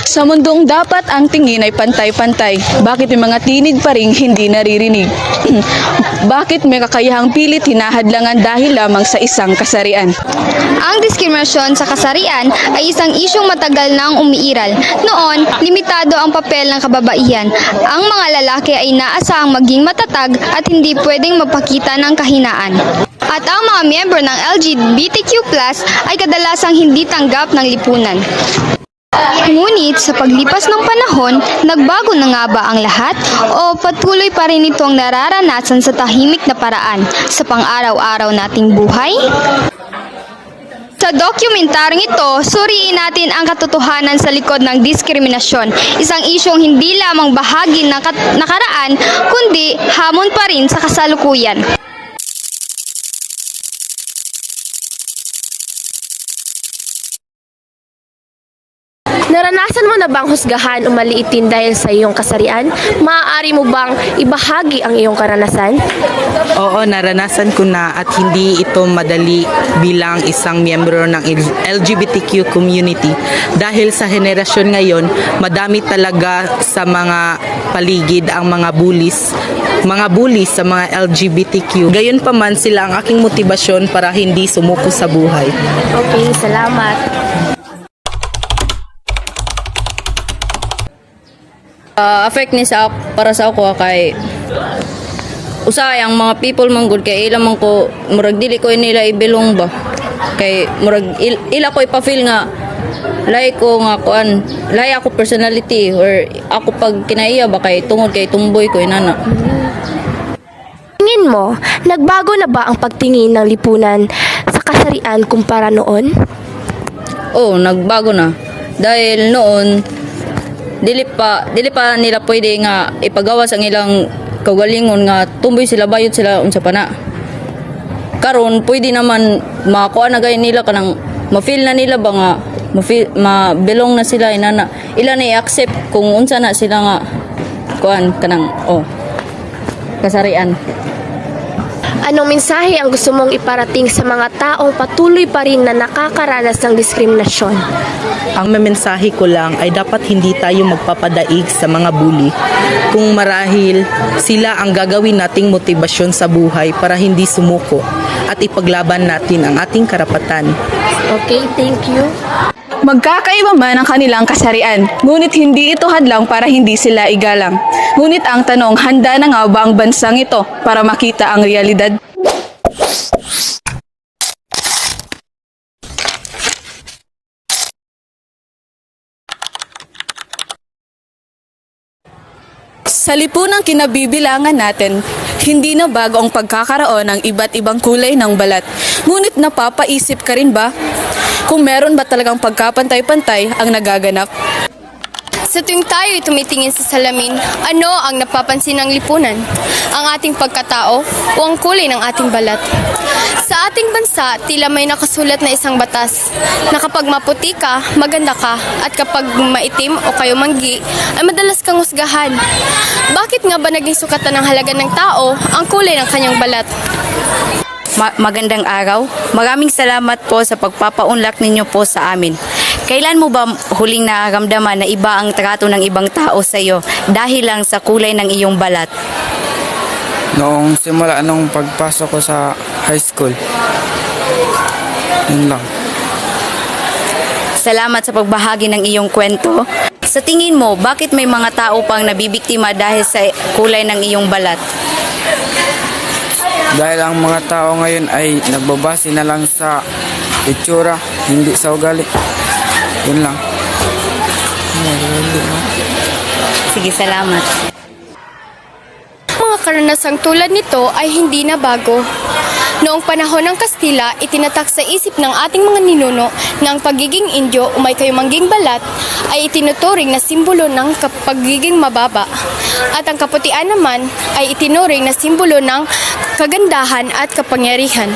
Sa mundong dapat ang tingin ay pantay-pantay, bakit may mga tinig pa ring hindi naririnig? Bakit may kakayahang pilit hinahadlangan dahil lamang sa isang kasarian? Ang diskriminasyon sa kasarian ay isang isyong matagal nang umiiral. Noon, limitado ang papel ng kababaihan. Ang mga lalaki ay inaasahang maging matatag at hindi pwedeng magpakita ng kahinaan. At ang mga miyembro ng LGBTQ+ ay kadalasang hindi tanggap ng lipunan. Ngunit sa paglipas ng panahon, nagbago na nga ba ang lahat o patuloy pa rin itong nararanasan sa tahimik na paraan sa pang-araw-araw nating buhay? Sa dokumentaryong ito, suriin natin ang katotohanan sa likod ng diskriminasyon, isang isyong hindi lamang bahagi ng nakaraan kundi hamon pa rin sa kasalukuyan. Naranasan mo na bang husgahan o maliitin dahil sa iyong kasarian? Maaari mo bang ibahagi ang iyong karanasan? Oo, naranasan ko na at hindi ito madali bilang isang miyembro ng LGBTQ community. Dahil sa henerasyon ngayon, madami talaga sa mga paligid ang mga bullies sa mga LGBTQ. Gayon pa man sila ang aking motibasyon para hindi sumuko sa buhay. Okay, salamat. Affect ni sa para sa ako kay usay ang mga people man good kay ila man ko murag dili ko nila ibilong ba kay murag ila ko ipa-feel nga lay ko nga kuan lay ako personality or ako pag kinaiya ba kay tungod kay tumboy ko inana. Tingin mo, nagbago na ba ang pagtingin ng lipunan sa kasarian kumpara noon? Oh, nagbago na dahil noon dili pa nila pwede nga ipagawas ang ilang kaugalingon nga tumboy sila bayot sila unsa pa na. Karon pwede naman makuha na gay nila kanang ma-feel na nila ba nga ma-belong na sila inana. Ila na i-accept kung unsa na sila nga kuan kanang kasarian. Anong mensahe ang gusto mong iparating sa mga taong patuloy pa rin na nakakaranas ng diskriminasyon? Ang memensahe ko lang ay dapat hindi tayo magpapadaig sa mga bully. Kung marahil sila ang gagawin nating motibasyon sa buhay para hindi sumuko at ipaglaban natin ang ating karapatan. Okay, thank you. Magkakaiba man ang kanilang kasarian, ngunit hindi ito hadlang para hindi sila igalang. Ngunit ang tanong, handa na nga ba ang bansang ito para makita ang realidad? Sa lipunang kinabibilangan natin, hindi na bago ang pagkakaroon ng iba't ibang kulay ng balat. Ngunit napapaisip ka rin ba kung meron ba talagang pagkapantay-pantay ang nagaganap? Sa tuwing tayo'y tumitingin sa salamin, ano ang napapansin ng lipunan? Ang ating pagkatao o ang kulay ng ating balat? Sa ating bansa, tila may nakasulat na isang batas na kapag maputi ka, maganda ka, at kapag maitim o kayo manggi, ay madalas kang husgahan. Bakit nga ba naging sukatan ng halaga ng tao ang kulay ng kanyang balat? Magandang araw. Maraming salamat po sa pagpapaunlak ninyo po sa amin. Kailan mo ba huling nararamdaman na iba ang trato ng ibang tao sa iyo dahil lang sa kulay ng iyong balat? Noong simula nung pagpasok ko sa high school. Yun lang. Salamat sa pagbahagi ng iyong kwento. Sa tingin mo, bakit may mga tao pang nabibiktima dahil sa kulay ng iyong balat? Dahil ang mga tao ngayon ay nagbabase na lang sa itsura, hindi sa ugali. Yun lang. Sige, salamat. Mga karanasang tulad nito ay hindi na bago. Noong panahon ng Kastila, itinatak sa isip ng ating mga ninuno na ang pagiging Indio o may kayumangging balat ay itinuturing na simbolo ng pagiging mababa. At ang kaputian naman ay itinuring na simbolo ng kagandahan at kapangyarihan.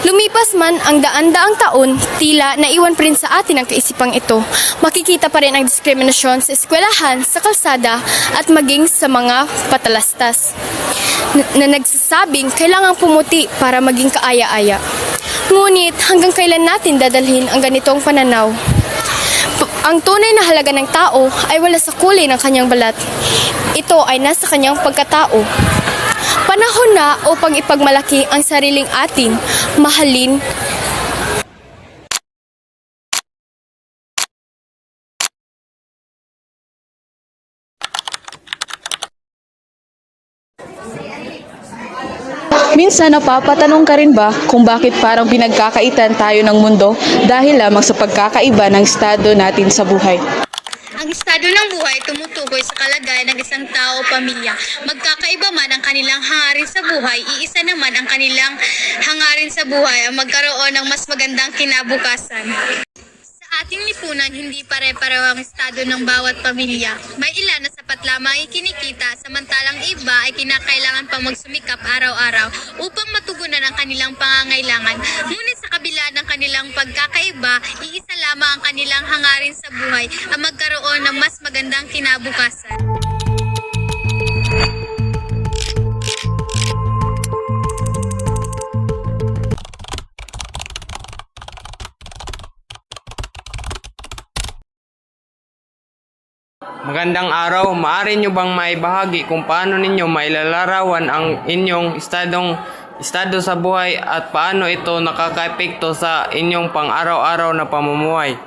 Lumipas man ang daan-daang taon, tila naiwan pa rin sa atin ang kaisipang ito. Makikita pa rin ang diskriminasyon sa eskwelahan, sa kalsada at maging sa mga patalastas. na nagsasabing kailangang pumuti para maging kaaya-aya. Ngunit hanggang kailan natin dadalhin ang ganitong pananaw? Ang tunay na halaga ng tao ay wala sa kulay ng kanyang balat. Ito ay nasa kanyang pagkatao. Panahon na upang ipagmalaki ang sariling atin, mahalin, Minsan napapatanong ka rin ba kung bakit parang pinagkakaitan tayo ng mundo dahil lamang sa pagkakaiba ng estado natin sa buhay? Ang estado ng buhay tumutukoy sa kalagayan ng isang tao o pamilya. Magkakaiba man ang kanilang hangarin sa buhay, iisa naman ang kanilang hangarin sa buhay ang magkaroon ng mas magandang kinabukasan. Sa ating lipunan, hindi pare-pareho ang estado ng bawat pamilya. May ilan na sapat lamang ikinikita, samantalang iba ay kinakailangan pang magsumikap araw-araw upang matugunan ang kanilang pangangailangan. Ngunit sa kabila ng kanilang pagkakaiba, iisa lamang ang kanilang hangarin sa buhay ang magkaroon ng mas magandang kinabukasan. Magandang araw, maaari nyo bang maibahagi kung paano ninyo mailalarawan ang inyong estado sa buhay at paano ito nakakaepekto sa inyong pang-araw-araw na pamumuhay?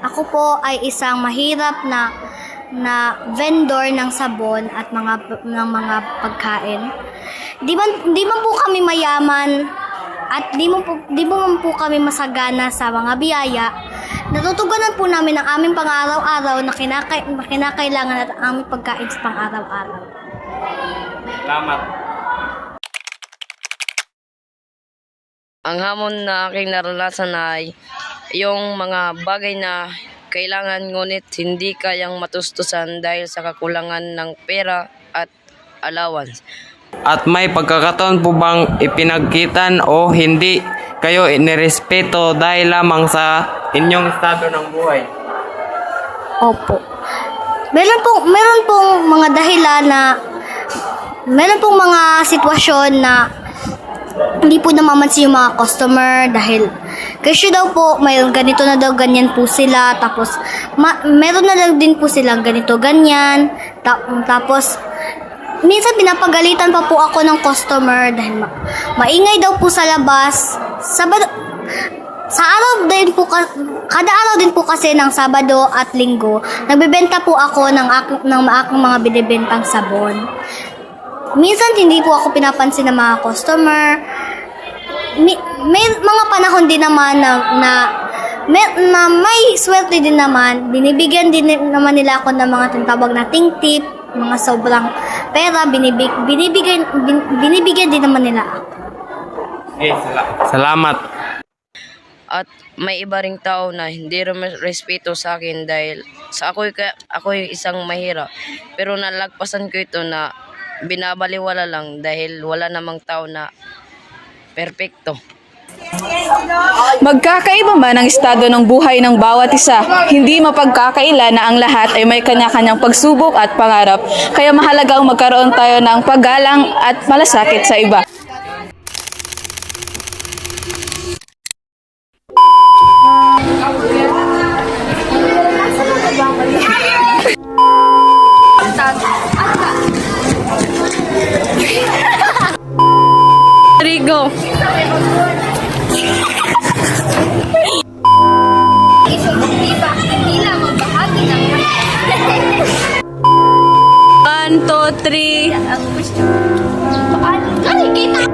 Ako po ay isang mahirap na vendor ng sabon at mga pagkain. Di man po kami mayaman at di mo po kami masagana sa mga biyaya. Natutugunan po namin ang aming pang-araw-araw na kinakailangan at ang aming pagkain sa pang-araw-araw. Salamat. Ang hamon na aking naranasan ay yung mga bagay na kailangan ngunit hindi kayang matustusan dahil sa kakulangan ng pera at allowance. At may pagkakataon po bang ipinagkitan o hindi kayo inirespeto dahil lamang sa inyong estado ng buhay? Opo. Meron pong mga dahilan na meron pong mga sitwasyon na hindi po namamansin yung mga customer dahil kasi daw po mayroon ganito na daw ganyan po sila, tapos meron na daw din po silang ganito ganyan, tapos minsan pinapagalitan pa po ako ng customer dahil maingay daw po sa labas. Kada araw din po kasi ng Sabado at Linggo, nagbebenta po ako ng aking mga binibentang sabon. Minsan hindi po ako pinapansin ng mga customer. May mga panahon din naman na may swerte din naman. Binibigyan din naman nila ako ng mga tinatawag na tingtip, mga sobrang pera, binibigyan din naman nila ako. Salamat. At may iba ring tao na hindi respeto sa akin dahil sa ako'y isang mahirap. Pero nalagpasan ko ito na binabaliwala lang dahil wala namang tao na perpekto. Magkakaiba man ang estado ng buhay ng bawat isa, hindi mapagkakaila na ang lahat ay may kanya-kanyang pagsubok at pangarap, kaya mahalagang magkaroon tayo ng paggalang at malasakit sa iba. Rigo. One, two, three. Nakikita